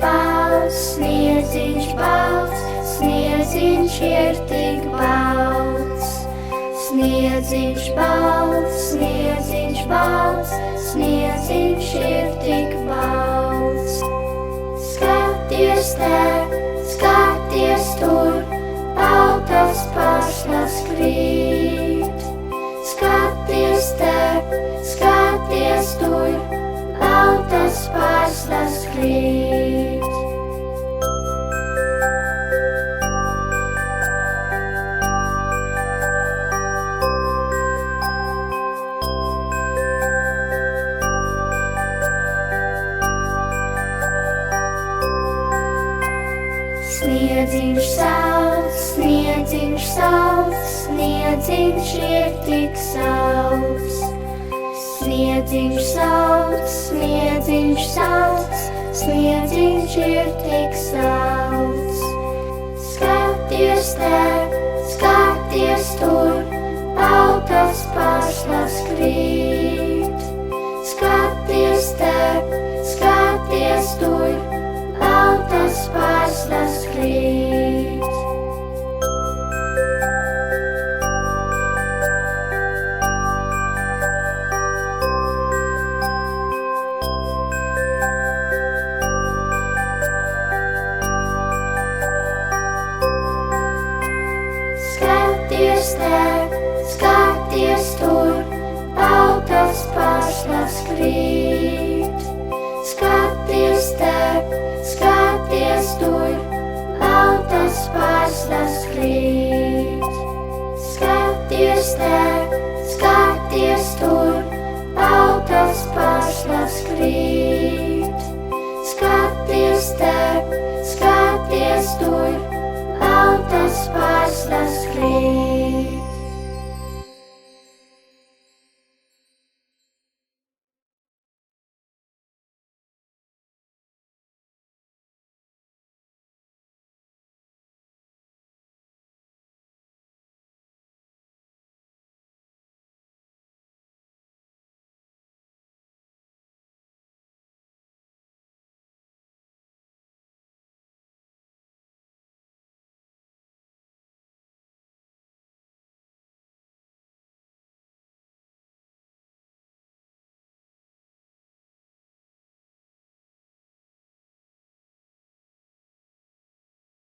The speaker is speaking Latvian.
balts, sniedziņš balts, sniedziņš ir tik balts. Sniedziņš balts, sniedziņš balts, sniedziņš ir tik balts. Skaties te, skaties tur, baltas pārslas krīt. Skaties te, skaties tur, baltas pārslas krīt. Sniedziņš sauc, sniedziņš sauc, sniedziņš ir tik sauc. Sniedziņš sauc, sniedziņš sauc, sniedziņš